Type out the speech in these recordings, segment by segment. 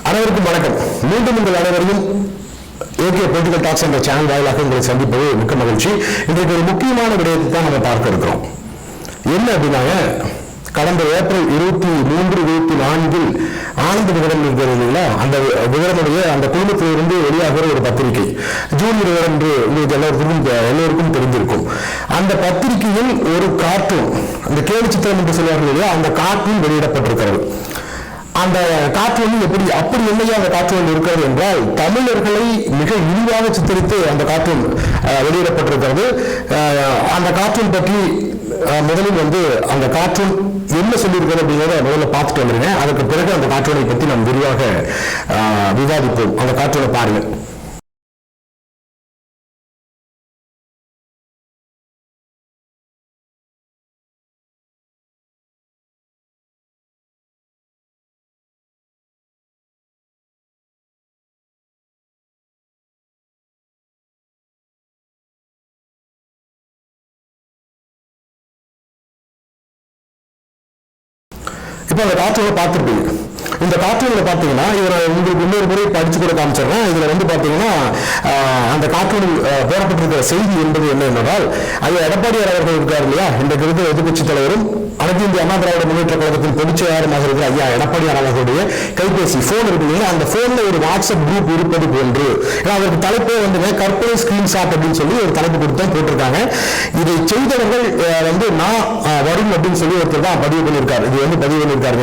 அனைவருக்கும் வணக்கம். மீண்டும் உங்கள் அனைவரையும் ஏகே பொலிட்டிக்கல் டாக்ஸ் என்ற சேனல் வாயிலாக உங்களை சந்திப்பது மிக்க மகிழ்ச்சி. இன்றைக்கு ஒரு முக்கியமான விடயத்தை தான் நம்ம பார்க்க இருக்கிறோம். என்ன அப்படின்னா, கடந்த ஏப்ரல் 23, 24 ஆனந்த விகடன் இருக்கிறது இல்லைங்களா, அந்த விகடனுடைய அந்த குழுமத்திலிருந்து வெளியாகிற ஒரு பத்திரிகை ஜூன் 20 என்று உங்களுக்கு எல்லோருக்கும் தெரிந்திருக்கும். அந்த பத்திரிகையில் ஒரு கார்ட்டூன், அந்த கேலி சித்திரம் என்று சொல்வார்கள் இல்லையா, அந்த கார்ட்டூன் வெளியிடப்பட்டிருக்கிறது. அந்த கார்ட்டூன் அப்படி என்னையா அந்த கார்ட்டூன் இருக்கிறது என்றால், தமிழர்களை மிக இழிவாக சித்தரித்து அந்த கார்ட்டூன் வெளியிடப்பட்டிருக்கிறது. அந்த கார்ட்டூன் பற்றி முதலில் அந்த கார்ட்டூன் என்ன சொல்லியிருக்கிறது அப்படிங்கிறத முதல்ல பார்த்துட்டு வந்துருங்க. அதுக்கு பிறகு அந்த கார்ட்டூனை பற்றி நாம் விரிவாக விவாதிப்போம். அந்த கார்ட்டூனை பாருங்க. இப்போ அந்த கார்ட்டூனை பார்த்துருப்பீங்க. இந்த கார்ட்டூனில் பார்த்தீங்கன்னா, இதை உங்களுக்கு இன்னொரு முறை படிச்சு கூட காமிச்சிடுறேன். இதில் பார்த்தீங்கன்னா, அந்த கார்ட்டூனில் போடப்பட்டிருக்கிற செய்தி என்பது என்ன என்றால், ஐயா எடப்பாடியார் அவர்கள் இருக்கார் இல்லையா, இன்றைக்கு இருக்கிற எதிர்கட்சித் தலைவரும் அனைத்து இந்திய அண்ணா திராவிட முன்னேற்ற கழகத்தின் பொதுச் செயலாளராக இருக்கிற ஐயா எடப்பாடியார் அவர்களுடைய கைபேசி போன் இருக்குங்க. அந்த போன்ல ஒரு வாட்ஸ்அப் குரூப் இருப்பது போன்று, அதற்கு தலைப்பே கற்பனை ஸ்கிரீன்ஷாட் அப்படின்னு சொல்லி ஒரு தலைப்பு கொடுத்து போட்டிருக்காங்க. இதை செய்தவர்கள் நான் வரும் அப்படின்னு சொல்லி ஒருத்தர் தான் பதிவு பண்ணியிருக்காரு. இது பதிவு பண்ணியிருக்காரு.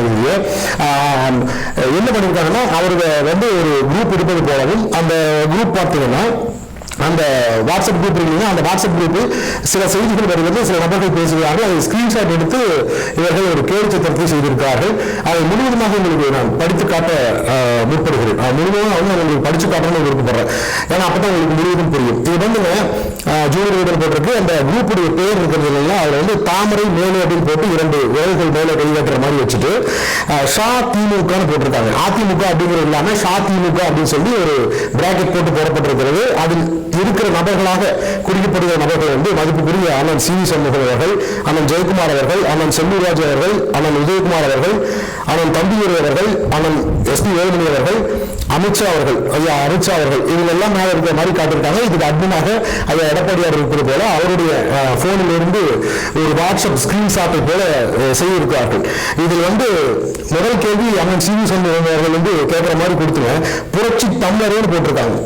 என்ன பண்ணியிருக்காங்கன்னா, அவருக்கு ஒரு குரூப் இருப்பது போலவும், அந்த குரூப் பார்த்தீங்கன்னா, அந்த வாட்ஸ்அப் குரூப் இருக்குங்க, அந்த வாட்ஸ்அப் குரூப்பில் சில செய்திகள் வருகிறது, சில நபர்கள் பேசுகிறார்கள். அதை ஸ்கிரீன்ஷாட் எடுத்து இவர்கள் ஒரு கேலி சித்திரத்தை செய்திருக்கிறார்கள். அதை முழுவதுமாக உங்களுக்கு நான் படித்து காட்ட முற்படுகிறேன். முழுவதும் உங்களுக்கு படிச்சு காட்டணும்னு விருப்பப்படுறேன். ஏன்னா அப்பதான் உங்களுக்கு முழுவதும் புரியும். இது ஜூன் 20 போட்டிருக்கு. அந்த குரூப்புடைய பேர் இருக்கிறது இல்லையா, அதில் தாமரை மேலே அப்படின்னு போட்டு 2 விரல்கள் மேலே வெளியேற்ற மாதிரி வச்சுட்டு ஷா திமுகன்னு போட்டிருக்காங்க. அதிமுக அப்படிங்கிறது இல்லாம ஷா திமுக அப்படின்னு சொல்லி ஒரு பிராக்கெட் போட்டு போடப்பட்டிருக்கிறது. அதில் இருக்கிற நபர்களாக குறிக்கப்படுகிற நபர்கள் மதிப்புக்குரிய அண்ணன் சி வி சண்முகம் அவர்கள், அண்ணன் ஜெயக்குமார் அவர்கள், அண்ணன் செல்லூர்ராஜ் அவர்கள், அண்ணன் உதயகுமார் அவர்கள், அண்ணன் தம்பியூர் அவர்கள், அண்ணன் எஸ்.பி. வேலுமணி அவர்கள், அமித்ஷா அவர்கள், ஐயா அமித்ஷா அவர்கள், இவங்க எல்லாம் மேல இருக்கிற மாதிரி காட்டியிருக்காங்க. இதுக்கு அட்மினாக ஐயா எடப்பாடியார் இருப்பது போல அவருடைய போனில் இருந்து ஒரு வாட்ஸ்அப் ஸ்கிரீன்ஷாட்டை போல செய்திருக்கிறார்கள். இதில் முதல் கேள்வி அண்ணன் சி வி சண்முகம் அவர்கள் கேட்கிற மாதிரி கொடுத்துங்க, புரட்சி தமிழரேன்னு போட்டிருக்காங்க.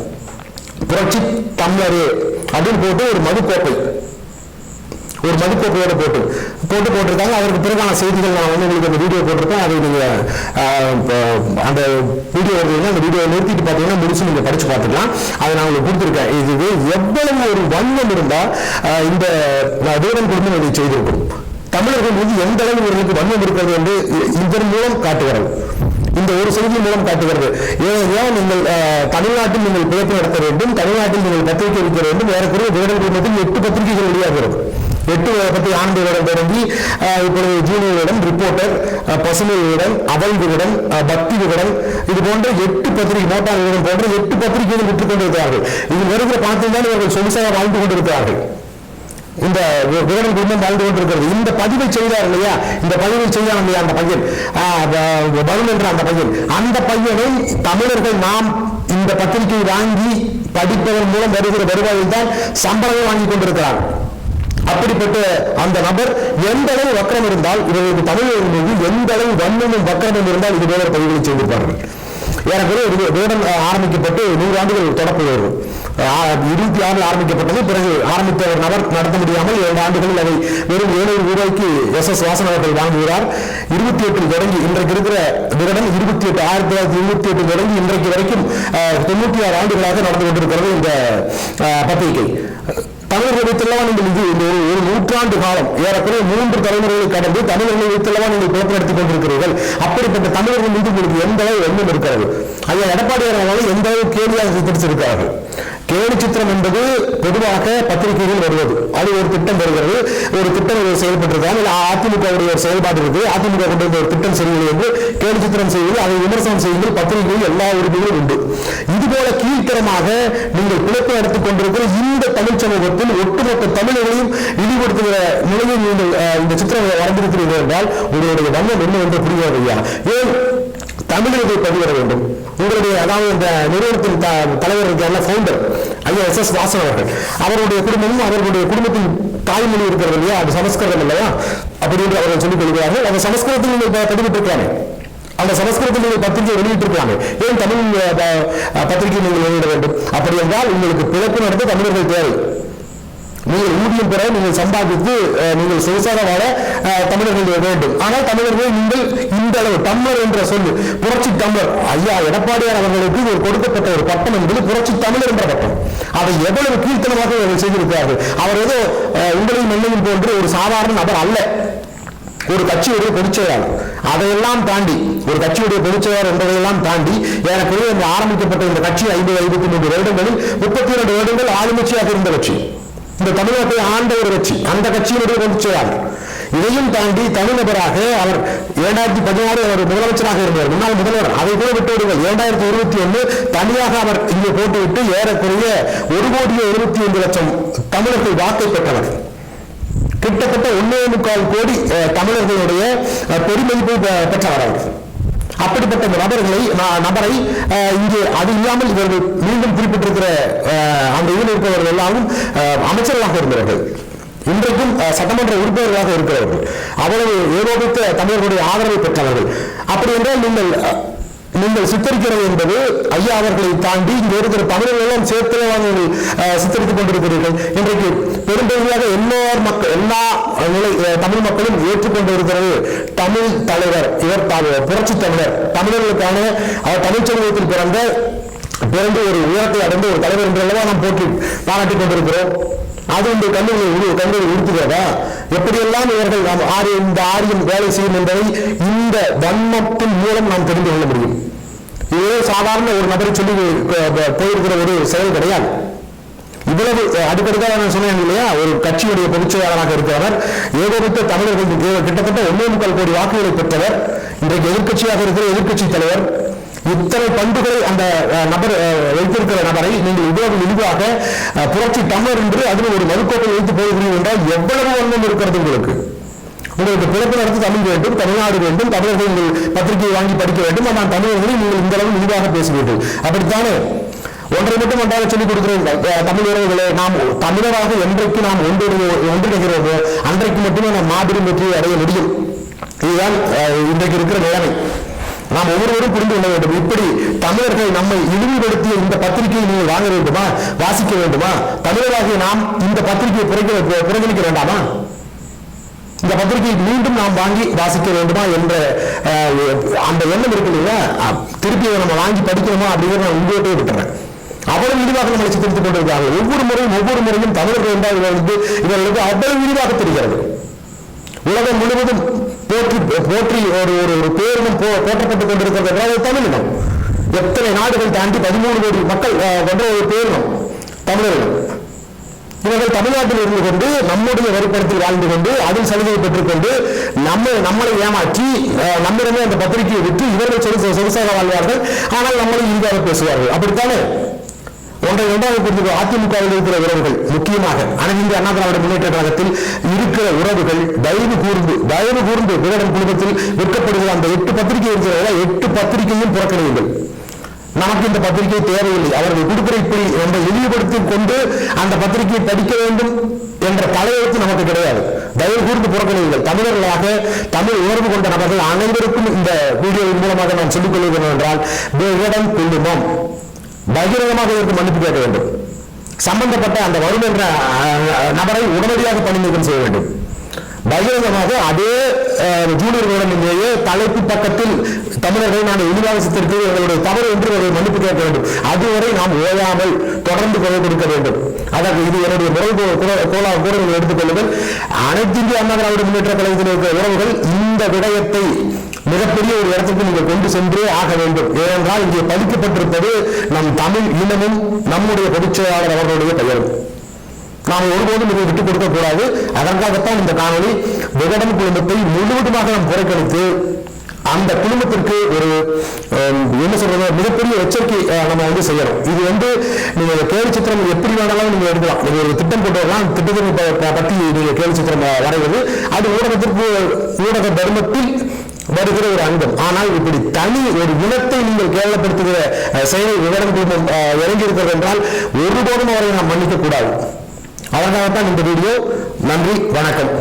புரட்சி தமிழரே அப்படின்னு போட்டு ஒரு மதுக்கோப்பையோட போட்டிருக்காங்க. அதற்கு பிறகான செய்திகள் நான் உங்களுக்கு அந்த வீடியோ போட்டிருக்கேன். அதை நீங்க அந்த வீடியோ அந்த வீடியோ நிறுத்திட்டு பார்த்தீங்கன்னா முடிச்சு நீங்க படிச்சு பார்த்துக்கலாம். அதை நான் உங்களுக்கு கொடுத்துருக்கேன். இது எவ்வளவு ஒரு வன்மம் இருந்தா இந்த வேடன் குடும்பம் இதை செய்திருக்கும். தமிழர்கள் மீது எந்த அளவு இவர்களுக்கு வன்மம் இருக்கிறது என்று இதன் மூலம் காட்டுகிறது. இந்த ஒரு செய்தி மூலம் காட்டுகிறது. ஏன் நீங்கள் தமிழ்நாட்டில் நீங்கள் பிழைப்பு நடத்த வேண்டும், தமிழ்நாட்டில் நீங்கள் பத்திரிகை வைக்க வேண்டும். ஏறக்குறைய வேடன் குடும்பத்தில் 8 பத்திரிகைகள் வெளியாகிறது. 8 பத்தி ஆனந்த விகடன் தொடங்கி இப்பொழுது ஜூனியர் விகடன், ரிப்போர்ட்டர், பசுமை விகடன், அவல் விகடன், பக்தி விகடன், இது போன்ற 8 பத்திரிகை, மோட்டார் விகடன் போன்ற 8 பத்திரிகைகள் விட்டுக் கொண்டிருக்கிறார்கள். இதில் வருகிற பணத்தில் தான் இவர்கள் சொகுசாக வாழ்ந்து கொண்டிருக்கிறார்கள். இந்த விகடன் குடும்பம் வாழ்ந்து கொண்டிருக்கிறது. இந்த பதிவை செய்தார் இல்லையா, இந்த பதிவை செய்தான் இல்லையா அந்த பையன், பருள் என்ற அந்த பையனை தமிழர்கள் நாம் இந்த பத்திரிகை வாங்கி படிப்பதன் மூலம் வருகிற வருவாயில் தான் சம்பளம் வாங்கி கொண்டிருக்கிறார். அப்படிப்பட்ட அந்த நபர் எந்த அளவு வக்கரம் இருந்தால், இவர்களுக்கு தமிழர்கள் மீது எந்த அளவு வன்மமும் வக்கரமும் இருந்தால் இது போல பதிவுகளை செய்திருப்பார்கள். ஏறக்குறைய வேடன் ஆரம்பிக்கப்பட்டு 100 ஆண்டுகள் தொடர்பு வரும். 26 ஆரம்பிக்கப்பட்டது. பிறகு ஆரம்பித்த ஒரு நபர் நடத்த முடியாமல் 2 ஆண்டுகளில் அதை வெறும் 700 ரூபாய்க்கு எஸ்.எஸ். வாசன் அவர்கள் வாங்குகிறார். 28 தொடங்கி இன்றைக்கு இருக்கிற விகடன் 1928 தொடங்கி இன்றைக்கு வரைக்கும் 96 ஆண்டுகளாக நடந்து கொண்டிருக்கிறது இந்த பத்திரிகை. தமிழர்கள் வைத்தல்லவா நீங்கள் இது ஒரு நூற்றாண்டு காலம், ஏறக்குறைய 3 தலைமுறைகளை கடந்து தமிழர்களை வைத்தல்லவா நீங்கள் குழப்பம் நடத்திக் கொண்டிருக்கிறீர்கள். அப்படிப்பட்ட தமிழர்கள் மீது உங்களுக்கு எந்த அளவு எண்ணம் இருக்கிறது? ஐயா எடப்பாடியார் எந்த அளவு கேலியாக சித்தரித்திருக்கிறார்கள். கேலி சித்திரம் என்பது பொதுவாக பத்திரிகைகள் வருவது, அது ஒரு திட்டம் வருகிறது, ஒரு திட்டம் செயல்பட்டிருக்காங்க. அதிமுகவுடைய ஒரு செயல்பாடு இருக்கு, அதிமுக கொண்டு வந்த ஒரு திட்டம் சரியில்லை என்று கேலி சித்திரம் செய்வது, அதை விமர்சனம் செய்வது பத்திரிகைகள் எல்லா உரிமைகளும் உண்டு. இதுபோல கீழ்த்தரமாக நீங்கள் பிழைப்பு நடத்திக் கொண்டிருக்கிற இந்த தமிழ் சமூகத்தில் ஒட்டுமொத்த தமிழர்களையும் இழிவுபடுத்துகிற நிலையில் நீங்கள் இந்த சித்திரம் வரைந்திருக்கிறீர்கள் என்றால் உங்களுடைய வண்ணம் என்ன என்று புரியாது ஐயா. ஏன் தமிழகத்தை பதிவிட வேண்டும். உங்களுடைய அதாவது இந்த நிறுவனத்தின் தலைவர் இருக்கான ஃபவுண்டர் ஐயா SS வாசன் அவர்கள், அவருடைய குடும்பமும் அவர்களுடைய குடும்பத்தின் தாய்மொழி இருக்கிறது இல்லையா, அது சமஸ்கிருதம் இல்லையா அப்படின்னு அவர்கள் சொல்லிக் கொள்கிறார்கள். அந்த சமஸ்கிருதத்தில் நீங்கள் பதிவிட்டிருக்காங்க, அந்த சமஸ்கிருதத்தில் நீங்கள் பத்திரிகை வெளியிட்டிருக்காங்க, ஏன் தமிழ் பத்திரிகை நீங்கள் வெளியிட வேண்டும்? அப்படி என்றால் உங்களுக்கு பிழைப்பு நடத்த தமிழர்கள் தேவை. நீங்கள் ஊதியம் பெற, நீங்கள் சம்பாதித்து நீங்கள் சொகுசாக வாழ தமிழர்கள் வேண்டும். ஆனால் தமிழர்கள் நீங்கள் இந்த அளவு டம்ளர் என்ற சொல்லு, புரட்சி டம்ளர், ஐயா எடப்பாடியார் அவர்களுக்கு ஒரு கொடுக்கப்பட்ட ஒரு பட்டம் என்பது புரட்சி தமிழர் என்ற பட்டம். அதை எவ்வளவு கீழ்த்தனமாக அவர்கள் செய்திருக்கிறார்கள். அவர் ஏதோ உங்களையும் என்னையும் போன்று ஒரு சாதாரண நபர் அல்ல, ஒரு கட்சியுடைய பொதுச்செயலாளர். அதையெல்லாம் தாண்டி ஒரு கட்சியுடைய பொதுச்செயலாளர் என்பதையெல்லாம் தாண்டி ஏறக்குறைய ஆரம்பிக்கப்பட்ட இந்த கட்சி 53 வருடங்களில் 32 வருடங்கள் ஆளுங்கட்சியாக இருந்த கட்சி, இந்த தமிழகத்தை ஆண்ட ஒரு கட்சி, அந்த கட்சியினுடைய பொதுச்செயலாளர். இதையும் தாண்டி தனிநபராக அவர் 2016 அவர் முதலமைச்சராக இருந்தார், முன்னாள் முதல்வர். அதை கூட விட்டுவிடுங்கள். 2021 தனியாக அவர் இங்கே போட்டுவிட்டு ஏறக்குறைய 1,75,00,000 தமிழர்கள் வாக்கை பெற்றவர். கிட்டத்தட்ட 1.25 கோடி தமிழர்களுடைய பெருமதிப்பை பெற்றவர் அவர். அப்படிப்பட்ட நபரை இங்கே அது இல்லாமல் இவர்கள் மீண்டும் குறிப்பிட்டிருக்கிற அந்த இதில் இருப்பவர்கள் எல்லாரும் அமைச்சர்களாக இருந்தவர்கள், இன்றைக்கும் சட்டமன்ற உறுப்பினர்களாக இருக்கிறவர்கள், அவ்வளவு ஏகோபித்த தமிழர்களுடைய ஆதரவை பெற்றவர்கள். அப்படி என்றால் நீங்கள் சித்தரிக்கிறது என்பது ஐயா அவர்களை தாண்டி இங்கே இருக்கிற தமிழர்கள் எல்லாம் சேர்த்து சித்தரித்துக் கொண்டிருக்கிறீர்கள். இன்றைக்கு பெரும்பகுதியாக எல்லா தமிழ் மக்களும் ஏற்றுக்கொண்டு இருக்கிறது தமிழ் தலைவர், இவர் புரட்சி தமிழர், தமிழர்களுக்கான அவர் தமிழ் சமூகத்தில் பிறந்து ஒரு உயரத்தை அடைந்த ஒரு தலைவர் என்றெல்லாம் நாம் போற்றி பாராட்டிக் கொண்டிருக்கிறோம். அது இந்த கல்லூரி உறுத்துகிறதா? எப்படியெல்லாம் இவர்கள் இந்த ஆரியம் வேலை செய்யும் என்பதை இந்த வன்மத்தின் மூலம் நாம் தெரிந்து கொள்ள முடியும். இதே சாதாரண ஒரு நபரை சொல்லி போயிருக்கிற ஒரு செயல் கிடையாது. இவ்வளவு அடிக்கடிக்காக நான் சொன்னேன் இல்லையா, ஒரு கட்சியுடைய பொதுச்செயலாளராக இருக்கிறவர், ஏகோபித்த தமிழர்களுக்கு கிட்டத்தட்ட 1.25 கோடி வாக்குகளை பெற்றவர், இன்றைக்கு எதிர்கட்சியாக இருக்கிற எதிர்கட்சி தலைவர். இத்தனை பண்புகளை அந்த நபர் வைத்திருக்கிற நபரை நீங்கள் இவ்வளவு இழிவாக புரட்சி தமிழர் என்று அதில் ஒரு மறுக்கோட்டை வைத்து போகிறீர்கள் என்றால் எவ்வளவு வன்மம் இருக்கிறது உங்களுக்கு. உங்களுக்கு பிறப்பு நடத்தி தமிழ் வேண்டும், தமிழ்நாடு வேண்டும், தமிழர்கள் உங்கள் பத்திரிகையை வாங்கி படிக்க வேண்டும், ஆனால் தமிழர்களை நீங்கள் இந்த அளவு இழிவாக பேசுவீர்கள். அப்படித்தானே ஒன்றை மட்டும் ஒன்றாக சொல்லிக் கொடுக்கிறோம். தமிழ் உறவுகளே, நாம் தமிழராக என்றைக்கு நாம் ஒன்றிணைகிறோமோ அன்றைக்கு மட்டுமே நாம் மாபெரும் வெற்றியை அடைய முடியும். இதுதான் இன்றைக்கு இருக்கிற நிலைமை. நாம் ஒவ்வொருவரும் புரிந்து கொள்ள வேண்டும். இப்படி தமிழர்கள் நம்மை இழிவுபடுத்திய இந்த பத்திரிகையை நீங்கள் வாங்க வேண்டுமா, வாசிக்க வேண்டுமா? தமிழராகிய நாம் இந்த பத்திரிகையை புறக்கணிக்க வேண்டாமா? இந்த பத்திரிகையை மீண்டும் நாம் வாங்கி வாசிக்க வேண்டுமா என்ற அந்த எண்ணம் இருக்கு இல்லையா, திருப்பி நம்ம வாங்கி படிக்கணுமா அப்படிங்கிறத நான் உங்கள்கிட்டே விட்டுறேன். அவ்வளவு விரிவாக நம்மளை சித்தரித்துக் கொண்டிருக்காங்க. ஒவ்வொரு முறையும் தமிழர்கள் என்றால் இவர்களுக்கு அவ்வளவு விரிவாக தெரிகிறது. உலகம் முழுவதும் போற்றி ஒரு பேரினம் போற்றப்பட்டுக் கொண்டிருக்கிறது என்றால் தமிழினம். எத்தனை நாடுகள் தாண்டி 13 கோடி மக்கள் கொண்ட ஒரு பேரினம் தமிழர்கள். இவர்கள் தமிழ்நாட்டில் இருந்து கொண்டு நம்முடைய வரிப்படத்தில் வாழ்ந்து கொண்டு அதில் சலுகையை பெற்றுக்கொண்டு நம்மளை ஏமாற்றி நம்மிடமே அந்த பத்திரிகையை விட்டு இவர்கள் சொகுசாக வாழ்வார்கள். ஆனால் நம்மளை இந்தியாவை பேசுவார்கள். அப்படித்தானே ஒன்றை இரண்டாவது புரிந்து அதிமுகவில் இருக்கிற உறவுகள், முக்கியமாக அனைத்து இந்திய அண்ணா திராவிட முன்னேற்ற கழகத்தில் இருக்கிற உறவுகள் தயவு கூர்ந்து விகடன் குழுமத்தில் விற்கப்படுகிற அந்த 8 பத்திரிகை இருக்கிறதா, 8 பத்திரிகையும் புறக்கணியுங்கள். நமக்கு இந்த பத்திரிகை தேவையில்லை. அவர்கள் கொடுக்கிற இப்படி நம்ம இழிவுபடுத்திக் கொண்டு அந்த பத்திரிகையை படிக்க வேண்டும் என்ற தலையெழுத்து நமக்கு கிடையாது. தயவு கூர்ந்து புறக்கணியுங்கள். தமிழர்களாக தமிழ் உணர்வு கொண்ட நபர்கள் அனைவருக்கும் இந்த வீடியோவின் மூலமாக நான் சொல்லிக் கொள்கிறேன் என்றால், விகடன் குழுமம் பகிரங்கமாக இதற்கு மன்னிப்பு கேட்க வேண்டும். சம்பந்தப்பட்ட அந்த வரும் என்ற நபரை உடனடியாக பணி நீக்கம் செய்ய வேண்டும். பகிரங்கமாக அதே ஜூனியர் விகடனிலேயே தலைப்பு பக்கத்தில் தமிழர்கள் நான் இழிவாக சித்தரித்து எங்களுடைய தவறு என்று அவர்கள் மன்னிப்பு கேட்க வேண்டும். அதுவரை நாம் ஓயாமல் தொடர்ந்து குரல் கொடுக்க வேண்டும். அதற்கு இது என்னுடைய கூறல்களை எடுத்துக் கொள்ளுங்கள். அனைத்து இந்திய அண்ணா திராவிட முன்னேற்ற கழகத்தில் இருக்கிற உறவுகள் இந்த விடயத்தை மிகப்பெரிய ஒரு இடத்துக்கு நீங்கள் கொண்டு சென்றே ஆக வேண்டும். ஏனென்றால் இங்கே பதிக்கப்பட்டிருப்பது நம் தமிழ் இனமும் நம்முடைய பொதுச்செயலாளர் அவர்களுடைய பெயரும். நாம் ஒருபோதும் இதை விட்டுக் கொடுக்க கூடாது. அதற்காகத்தான் இந்த காணொலி. விகடன் குழுமத்தை முழுவதுமாக நாம் புறக்கணித்து அந்த குழுமத்திற்கு ஒரு என்ன சொல்றது, மிகப்பெரிய எச்சரிக்கை நம்ம செய்யணும். இது நீங்க கேலி சித்திரம் எப்படி வேணாலும் நீங்க எடுக்கலாம். நீங்க ஒரு திட்டம் கொண்டு வரலாம். திட்டத்தை பற்றி நீங்க கேலி சித்திரம் வரைவது அது ஊடக தர்மத்தில் வருகிற ஒரு அங்கம். ஆனால் இப்படி தனி ஒரு இனத்தை நீங்கள் கேவலப்படுத்துகிற செயலை விவரம் இறங்கி இருக்கிறது என்றால் ஒருபோதும் அவரை நாம் மன்னிக்க கூடாது. அதனால்தான் இந்த வீடியோ. நன்றி, வணக்கம்.